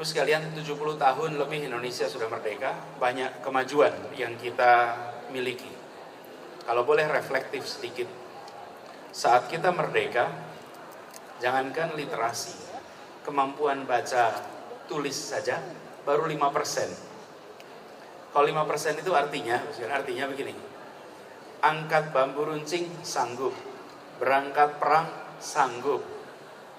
Terus sekalian 70 tahun lebih Indonesia sudah merdeka, banyak kemajuan yang kita miliki. Kalau boleh reflektif sedikit, saat kita merdeka, jangankan literasi, kemampuan baca tulis saja baru 5%. Kalau 5% itu artinya begini, angkat bambu runcing sanggup, berangkat perang sanggup,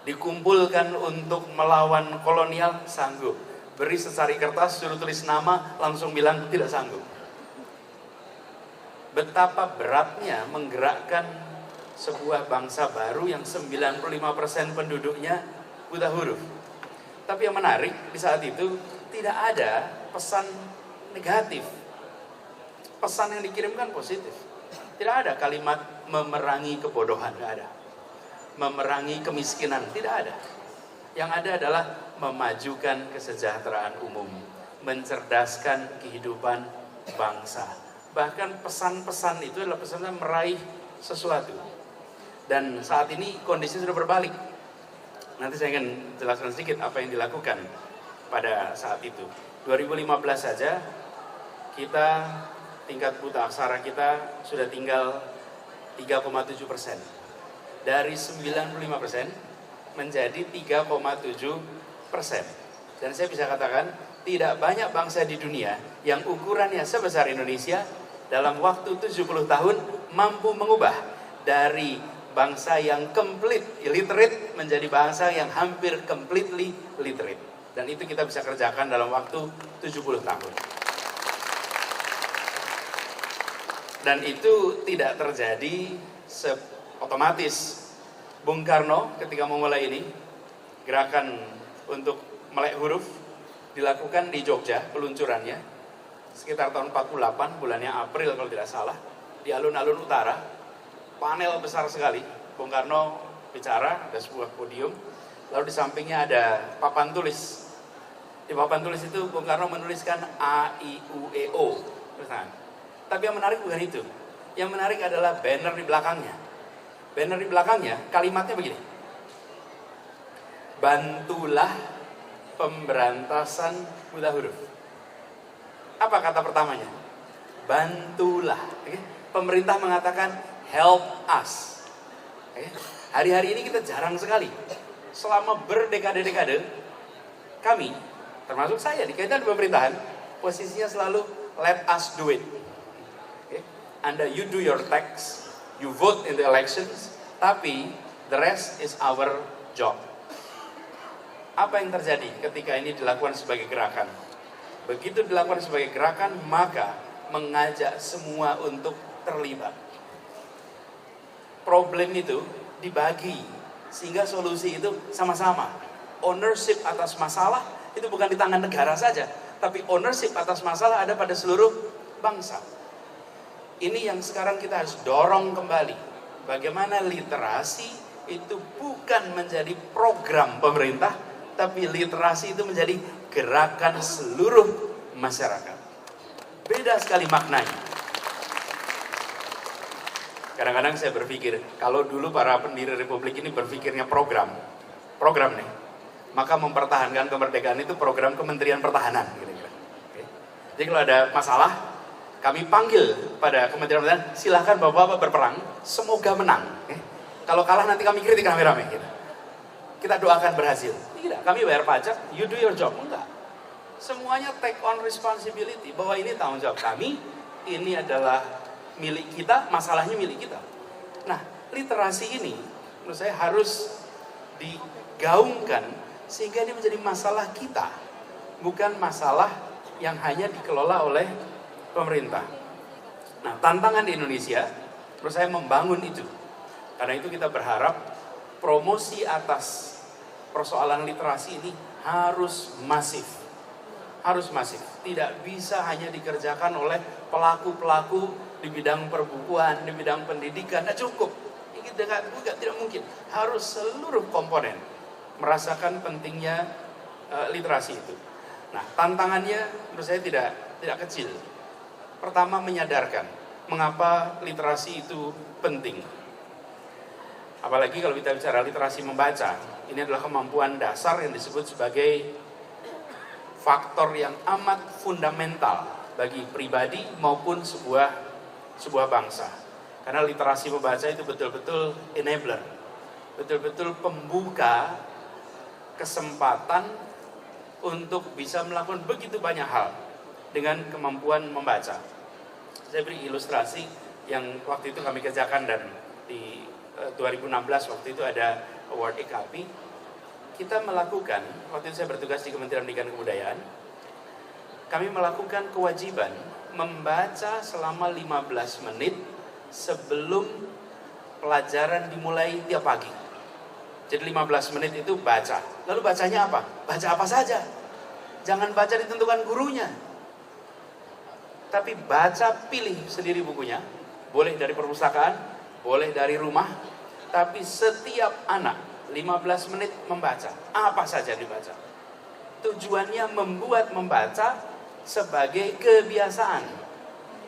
dikumpulkan untuk melawan kolonial sanggup, beri secari kertas suruh tulis nama langsung bilang tidak sanggup. Betapa beratnya menggerakkan sebuah bangsa baru yang 95% penduduknya buta huruf. Tapi yang menarik di saat itu tidak ada pesan negatif, pesan yang dikirimkan positif. Tidak ada kalimat memerangi kebodohan, tidak ada. Memerangi kemiskinan, tidak ada. Yang ada adalah memajukan kesejahteraan umum, mencerdaskan kehidupan bangsa. Bahkan pesan-pesan itu adalah pesan meraih sesuatu. Dan saat ini kondisi sudah berbalik. Nanti saya akan jelaskan sedikit apa yang dilakukan pada saat itu. 2015 saja kita tingkat buta aksara kita sudah tinggal 3,7%. Dari 95% menjadi 3,7%. Dan saya bisa katakan tidak banyak bangsa di dunia yang ukurannya sebesar Indonesia dalam waktu 70 tahun mampu mengubah dari bangsa yang complete illiterate menjadi bangsa yang hampir completely literate. Dan itu kita bisa kerjakan dalam waktu 70 tahun. Dan itu tidak terjadi otomatis. Bung Karno ketika memulai ini, gerakan untuk melek huruf dilakukan di Jogja, peluncurannya sekitar tahun 48, bulannya April kalau tidak salah, di alun-alun utara, panel besar sekali. Bung Karno bicara, ada sebuah podium, lalu di sampingnya ada papan tulis. Di papan tulis itu Bung Karno menuliskan A, I, U, E, O. Tapi yang menarik bukan itu. Yang menarik adalah banner di belakangnya. Banner di belakangnya kalimatnya begini: bantulah pemberantasan buta huruf. Apa kata pertamanya? Bantulah. Pemerintah mengatakan help us. Hari-hari ini kita jarang sekali. Selama berdekade-dekade kami, termasuk saya di kaitan pemerintahan, posisinya selalu let us do it. Anda you do your tax, you vote in the elections, tapi the rest is our job. Apa yang terjadi ketika ini dilakukan sebagai gerakan? Begitu dilakukan sebagai gerakan, maka mengajak semua untuk terlibat. Problem itu dibagi, sehingga solusi itu sama-sama. Ownership atas masalah itu bukan di tangan negara saja, tapi ownership atas masalah ada pada seluruh bangsa. Ini yang sekarang kita harus dorong kembali. Bagaimana literasi itu bukan menjadi program pemerintah, tapi literasi itu menjadi gerakan seluruh masyarakat. Beda sekali maknanya. Kadang-kadang saya berpikir, kalau dulu para pendiri republik ini berpikirnya program nih, maka mempertahankan kemerdekaan itu program Kementerian Pertahanan. Jadi kalau ada masalah, kami panggil pada Kementerian Pertahanan, silahkan bapak-bapak berperang, semoga menang. Kalau kalah nanti kami kritik rame-rame. Kita doakan berhasil. Tidak, kami bayar pajak, you do your job. Enggak. Semuanya take on responsibility, bahwa ini tanggung jawab kami, ini adalah milik kita, masalahnya milik kita. Nah, literasi ini menurut saya harus digaungkan sehingga ini menjadi masalah kita, bukan masalah yang hanya dikelola oleh pemerintah. Nah, tantangan di Indonesia menurut saya membangun itu. Karena itu kita berharap promosi atas persoalan literasi ini harus masif. Harus masif. Tidak bisa hanya dikerjakan oleh pelaku-pelaku di bidang perbukuan, di bidang pendidikan. Tidak cukup. Ini tidak mungkin. Harus seluruh komponen merasakan pentingnya literasi itu. Nah, tantangannya menurut saya tidak kecil. Pertama, menyadarkan mengapa literasi itu penting. Apalagi kalau kita bicara literasi membaca, ini adalah kemampuan dasar yang disebut sebagai faktor yang amat fundamental bagi pribadi maupun sebuah bangsa. Karena literasi membaca itu betul-betul enabler, betul-betul pembuka kesempatan untuk bisa melakukan begitu banyak hal dengan kemampuan membaca. Saya beri ilustrasi yang waktu itu kami kerjakan, dan di 2016 waktu itu ada Award EKP. Kita melakukan, waktu itu saya bertugas di Kementerian Pendidikan dan Kebudayaan, kami melakukan kewajiban membaca selama 15 menit sebelum pelajaran dimulai tiap pagi. Jadi 15 menit itu baca. Lalu bacanya apa? Baca apa saja. Jangan baca ditentukan gurunya. Tapi baca, pilih sendiri bukunya. Boleh dari perpustakaan, boleh dari rumah. Tapi setiap anak 15 menit membaca, apa saja dibaca. Tujuannya membuat membaca sebagai kebiasaan.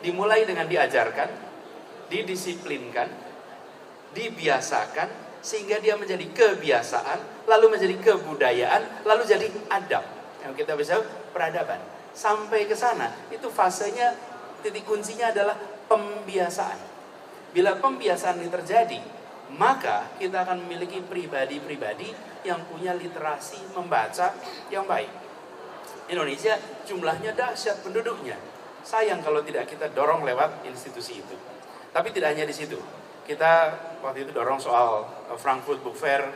Dimulai dengan diajarkan, didisiplinkan, dibiasakan, sehingga dia menjadi kebiasaan, lalu menjadi kebudayaan, lalu jadi adab. Yang kita bisa peradaban. Sampai ke sana, itu fasenya, titik kuncinya adalah pembiasaan. Bila pembiasaan ini terjadi, maka kita akan memiliki pribadi-pribadi yang punya literasi membaca yang baik. Indonesia jumlahnya dahsyat penduduknya. Sayang kalau tidak kita dorong lewat institusi itu. Tapi tidak hanya di situ. Kita waktu itu dorong soal Frankfurt Book Fair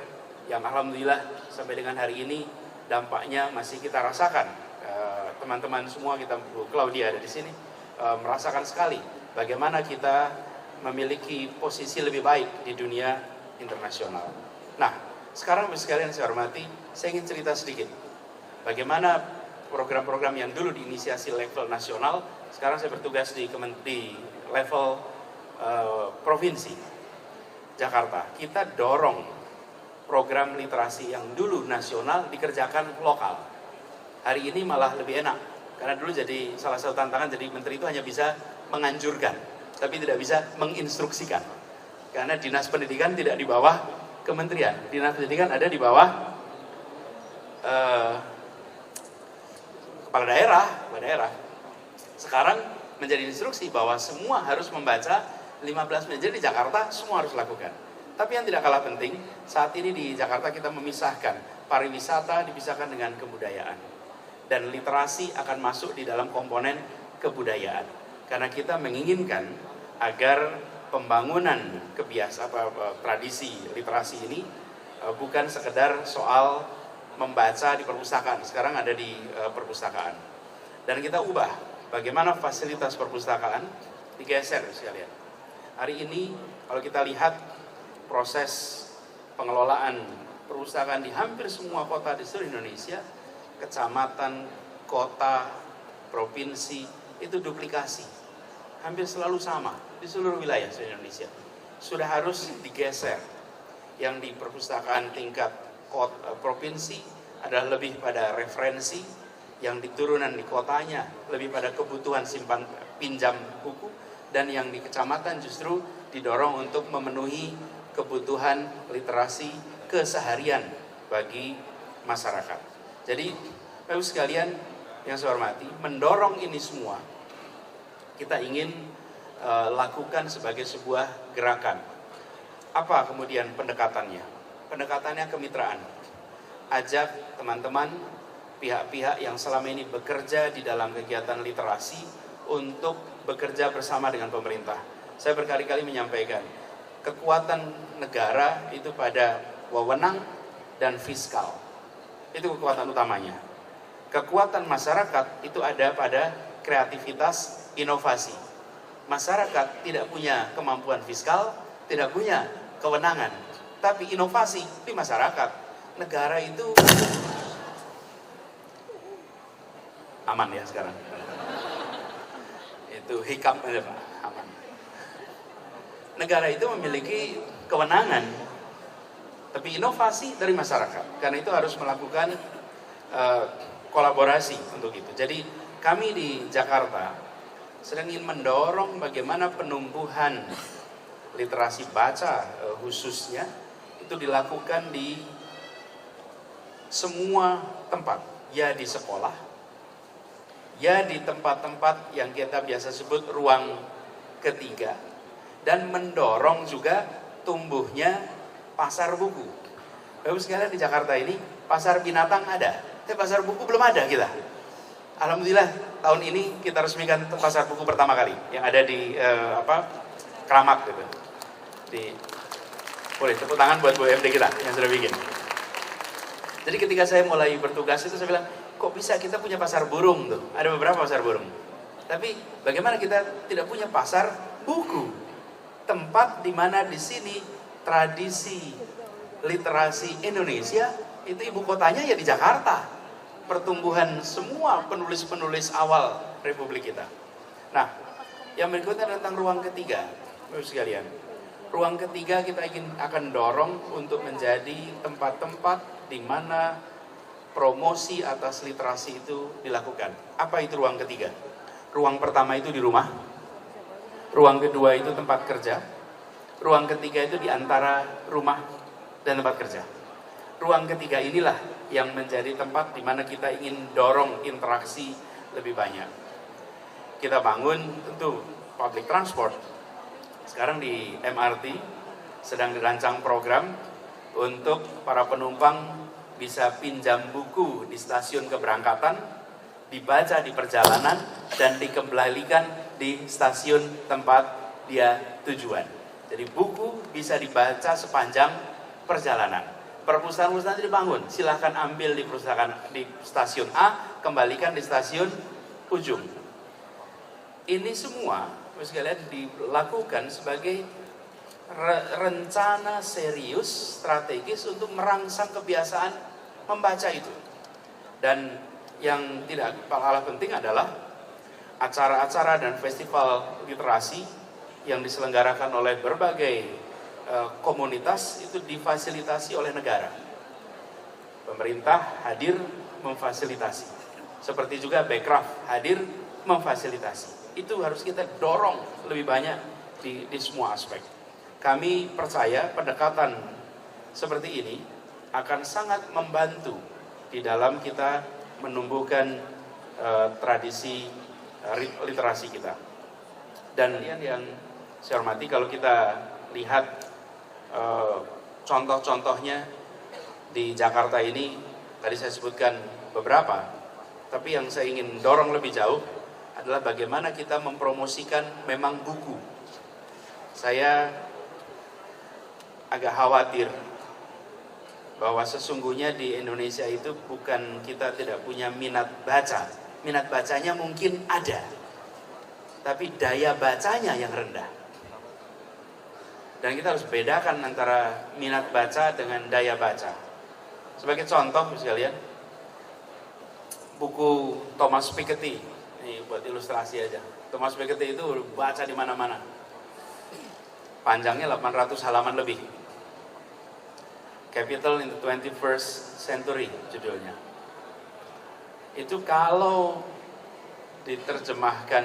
yang alhamdulillah sampai dengan hari ini dampaknya masih kita rasakan. Teman-teman semua, kita, Bu Claudia ada di sini, merasakan sekali bagaimana kita memiliki posisi lebih baik di dunia internasional. Nah, sekarang sekalian saya hormati, saya ingin cerita sedikit bagaimana program-program yang dulu diinisiasi level nasional, sekarang saya bertugas di level provinsi Jakarta. Kita dorong program literasi yang dulu nasional dikerjakan lokal. Hari ini malah lebih enak, karena dulu jadi salah satu tantangan, jadi menteri itu hanya bisa menganjurkan, tapi tidak bisa menginstruksikan. Karena dinas pendidikan tidak di bawah kementerian. Dinas pendidikan ada di bawah kepala daerah. Sekarang menjadi instruksi bahwa semua harus membaca 15 menit. Jadi di Jakarta semua harus lakukan. Tapi yang tidak kalah penting, saat ini di Jakarta kita memisahkan pariwisata dipisahkan dengan kebudayaan. Dan literasi akan masuk di dalam komponen kebudayaan. Karena kita menginginkan agar pembangunan tradisi literasi ini bukan sekedar soal membaca di perpustakaan. Sekarang ada di perpustakaan. Dan kita ubah bagaimana fasilitas perpustakaan digeser sekalian. Hari ini kalau kita lihat proses pengelolaan perpustakaan di hampir semua kota di seluruh Indonesia, kecamatan, kota, provinsi, itu duplikasi. Hampir selalu sama di seluruh wilayah di Indonesia. Sudah harus digeser. Yang di perpustakaan tingkat provinsi adalah lebih pada referensi, yang di turunan di kotanya lebih pada kebutuhan simpan pinjam buku, dan yang di kecamatan justru didorong untuk memenuhi kebutuhan literasi keseharian bagi masyarakat. Jadi, Bapak sekalian yang saya hormati, mendorong ini semua kita ingin lakukan sebagai sebuah gerakan. Apa kemudian pendekatannya? Pendekatannya kemitraan. Ajak teman-teman, pihak-pihak yang selama ini bekerja di dalam kegiatan literasi untuk bekerja bersama dengan pemerintah. Saya berkali-kali menyampaikan, kekuatan negara itu pada wewenang dan fiskal. Itu kekuatan utamanya. Kekuatan masyarakat itu ada pada kreativitas, inovasi. Masyarakat tidak punya kemampuan fiskal, tidak punya kewenangan, tapi inovasi di masyarakat. Negara itu aman ya sekarang. Itu hikam aja Pak, aman. Negara itu memiliki kewenangan, tapi inovasi dari masyarakat. Karena itu harus melakukan kolaborasi untuk itu. Jadi kami di Jakarta sedang ingin mendorong bagaimana penumbuhan literasi baca khususnya itu dilakukan di semua tempat, ya di sekolah, ya di tempat-tempat yang kita biasa sebut ruang ketiga, dan mendorong juga tumbuhnya pasar buku. Bapak sekalian, di Jakarta ini pasar binatang ada, tapi pasar buku belum ada kita. Alhamdulillah tahun ini kita resmikan pasar buku pertama kali yang ada di Keramat gitu. Boleh tepuk tangan buat BUMD kita yang sudah bikin. Jadi ketika saya mulai bertugas itu saya bilang, kok bisa kita punya pasar burung tuh? Ada beberapa pasar burung. Tapi bagaimana kita tidak punya pasar buku? Tempat di mana di sini tradisi literasi Indonesia itu ibu kotanya ya di Jakarta. Pertumbuhan semua penulis-penulis awal Republik kita. Nah, yang berikutnya tentang ruang ketiga, Bapak sekalian. Ruang ketiga kita akan dorong untuk menjadi tempat-tempat di mana promosi atas literasi itu dilakukan. Apa itu ruang ketiga? Ruang pertama itu di rumah, ruang kedua itu tempat kerja, ruang ketiga itu di antara rumah dan tempat kerja. Ruang ketiga inilah yang menjadi tempat di mana kita ingin dorong interaksi lebih banyak. Kita bangun tentu public transport. Sekarang di MRT sedang dirancang program untuk para penumpang bisa pinjam buku di stasiun keberangkatan, dibaca di perjalanan, dan dikembalikan di stasiun tempat dia tujuan. Jadi buku bisa dibaca sepanjang perjalanan. Perpustakaan-perpustakaan dibangun, silahkan ambil di perpustakaan di stasiun A, kembalikan di stasiun ujung. Ini semua, sekalian, dilakukan sebagai rencana serius, strategis untuk merangsang kebiasaan membaca itu. Dan yang tidak kalah penting adalah acara-acara dan festival literasi yang diselenggarakan oleh berbagai komunitas itu difasilitasi oleh negara. Pemerintah hadir memfasilitasi. Seperti juga Bekraf hadir memfasilitasi. Itu harus kita dorong lebih banyak di semua aspek. Kami percaya pendekatan seperti ini akan sangat membantu di dalam kita menumbuhkan tradisi literasi kita. Dan yang saya hormati, kalau kita lihat contoh-contohnya di Jakarta ini, tadi saya sebutkan beberapa, tapi yang saya ingin dorong lebih jauh adalah bagaimana kita mempromosikan memang buku. Saya agak khawatir bahwa sesungguhnya di Indonesia itu bukan kita tidak punya minat baca. Minat bacanya mungkin ada, tapi daya bacanya yang rendah. Dan kita harus bedakan antara minat baca dengan daya baca. Sebagai contoh sekalian, buku Thomas Piketty, ini buat ilustrasi aja. Thomas Piketty itu baca di mana-mana. Panjangnya 800 halaman lebih. Capital in the 21st Century judulnya. Itu kalau diterjemahkan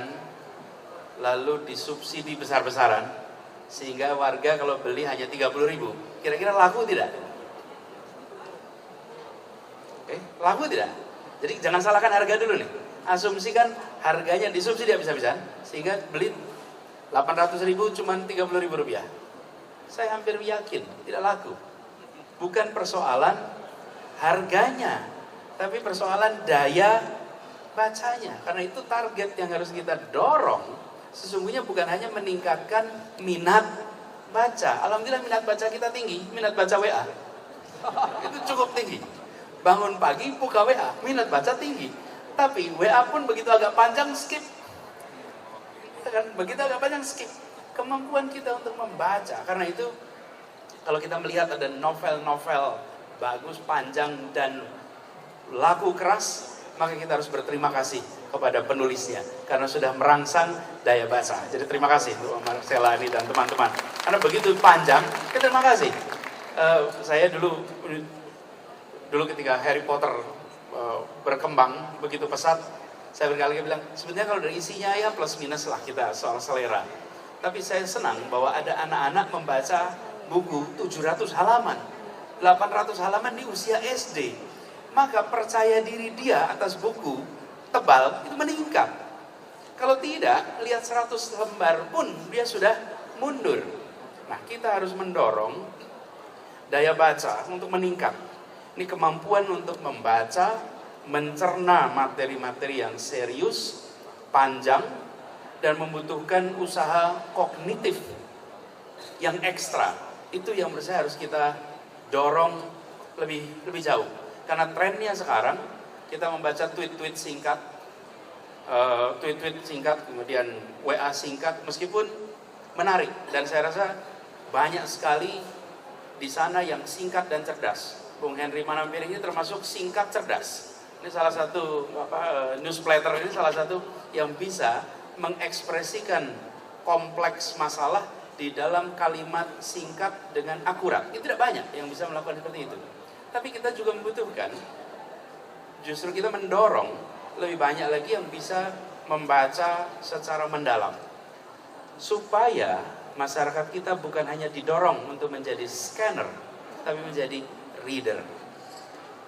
lalu disubsidi besar-besaran, sehingga warga kalau beli hanya 30.000, kira-kira laku tidak? Laku tidak? Jadi jangan salahkan harga dulu nih. Asumsikan harganya disubsidi habis-habisan, sehingga beli 800.000 cuma 30.000 rupiah. Saya hampir yakin tidak laku. Bukan persoalan harganya, tapi persoalan daya bacanya. Karena itu target yang harus kita dorong. Sesungguhnya bukan hanya meningkatkan minat baca. Alhamdulillah minat baca kita tinggi, minat baca WA itu cukup tinggi. Bangun pagi buka WA, minat baca tinggi. Tapi WA pun begitu agak panjang skip. Begitu agak panjang skip. Kemampuan kita untuk membaca. Karena itu kalau kita melihat ada novel-novel bagus, panjang, dan laku keras, maka kita harus berterima kasih kepada penulisnya karena sudah merangsang daya baca. Jadi terima kasih untuk Marcella ini dan teman-teman. Karena begitu panjang, terima kasih. Saya dulu ketika Harry Potter berkembang begitu pesat, saya berkali-kali bilang, sebenarnya kalau dari isinya ya plus minus lah kita soal selera. Tapi saya senang bahwa ada anak-anak membaca buku 700 halaman, 800 halaman di usia SD. Maka percaya diri dia atas buku tebal itu meningkat. Kalau tidak, lihat 100 lembar pun dia sudah mundur. Nah, kita harus mendorong daya baca untuk meningkat. Ini kemampuan untuk membaca, mencerna materi-materi yang serius, panjang, dan membutuhkan usaha kognitif yang ekstra. Itu yang menurut saya harus kita dorong lebih jauh. Karena trennya sekarang, kita membaca tweet-tweet singkat, kemudian WA singkat, meskipun menarik. Dan saya rasa banyak sekali di sana yang singkat dan cerdas. Bung Henry Manampiri ini termasuk singkat cerdas. Ini salah satu newsletter ini salah satu yang bisa mengekspresikan kompleks masalah di dalam kalimat singkat dengan akurat. Itu tidak banyak yang bisa melakukan seperti itu. Tapi kita juga membutuhkan, justru kita mendorong lebih banyak lagi yang bisa membaca secara mendalam. Supaya masyarakat kita bukan hanya didorong untuk menjadi scanner, tapi menjadi reader.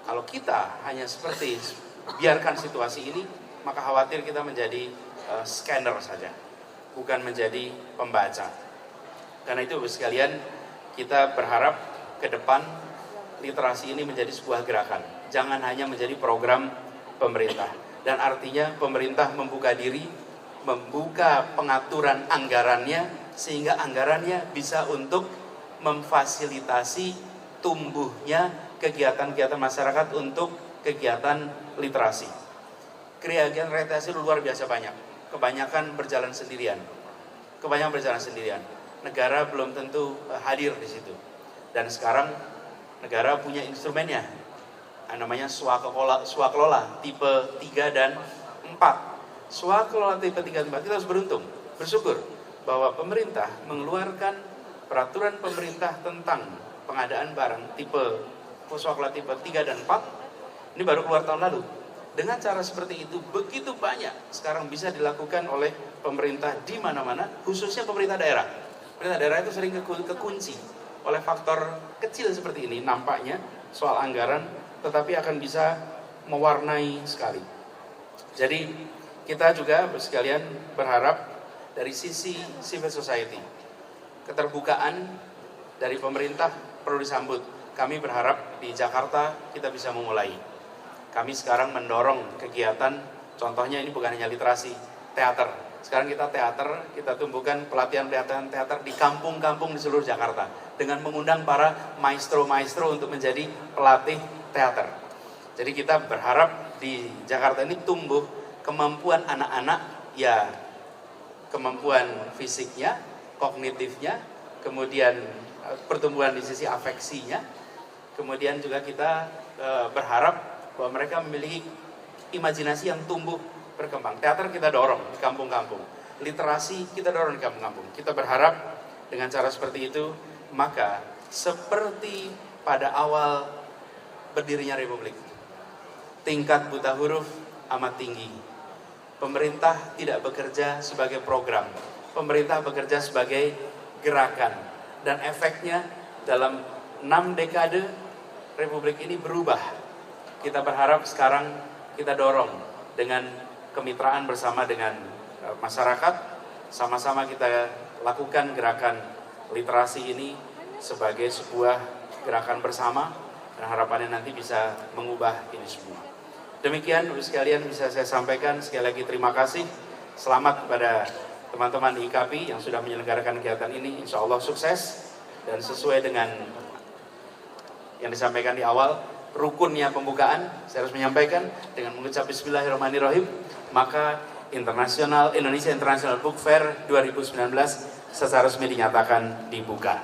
Kalau kita hanya seperti biarkan situasi ini, maka khawatir kita menjadi scanner saja, bukan menjadi pembaca. Karena itu sekalian, kita berharap ke depan literasi ini menjadi sebuah gerakan. Jangan hanya menjadi program pemerintah. Dan artinya pemerintah membuka diri, membuka pengaturan anggarannya, sehingga anggarannya bisa untuk memfasilitasi tumbuhnya kegiatan-kegiatan masyarakat untuk kegiatan literasi. Kegiatan literasi luar biasa banyak. Kebanyakan berjalan sendirian. Negara belum tentu hadir di situ. Dan sekarang negara punya instrumennya, namanya swakelola tipe 3 dan 4. Swakelola tipe 3 dan 4, kita harus bersyukur bahwa pemerintah mengeluarkan peraturan pemerintah tentang pengadaan barang tipe swakelola tipe 3 dan 4. Ini baru keluar tahun lalu. Dengan cara seperti itu, begitu banyak sekarang bisa dilakukan oleh pemerintah di mana-mana, khususnya pemerintah daerah. Pemerintah daerah itu sering kekunci oleh faktor kecil seperti ini, nampaknya soal anggaran, tetapi akan bisa mewarnai sekali. Jadi kita juga sekalian berharap dari sisi civil society, keterbukaan dari pemerintah perlu disambut. Kami berharap di Jakarta kita bisa memulai. Kami sekarang mendorong kegiatan, contohnya ini bukan hanya literasi, teater. Sekarang kita teater, kita tumbuhkan pelatihan teater di kampung-kampung di seluruh Jakarta. Dengan mengundang para maestro-maestro untuk menjadi pelatih teater. Jadi kita berharap di Jakarta ini tumbuh kemampuan anak-anak, ya kemampuan fisiknya, kognitifnya, kemudian pertumbuhan di sisi afeksinya. Kemudian juga kita berharap bahwa mereka memiliki imajinasi yang tumbuh berkembang. Teater kita dorong di kampung-kampung, literasi kita dorong di kampung-kampung. Kita berharap dengan cara seperti itu, maka seperti pada awal berdirinya Republik, tingkat buta huruf amat tinggi. Pemerintah tidak bekerja sebagai program, pemerintah bekerja sebagai gerakan. Dan efeknya dalam 6 dekade Republik ini berubah. Kita berharap sekarang kita dorong dengan kemitraan bersama dengan masyarakat, sama-sama kita lakukan gerakan literasi ini sebagai sebuah gerakan bersama, dan harapannya nanti bisa mengubah ini semua. Demikian Bapak sekalian bisa saya sampaikan. Sekali lagi terima kasih. Selamat kepada teman-teman di IKAPI yang sudah menyelenggarakan kegiatan ini. Insya Allah sukses dan sesuai dengan yang disampaikan di awal, rukunnya pembukaan, saya harus menyampaikan dengan mengucap Bismillahirrahmanirrahim, maka Indonesia International Book Fair 2019 secara resmi dinyatakan dibuka.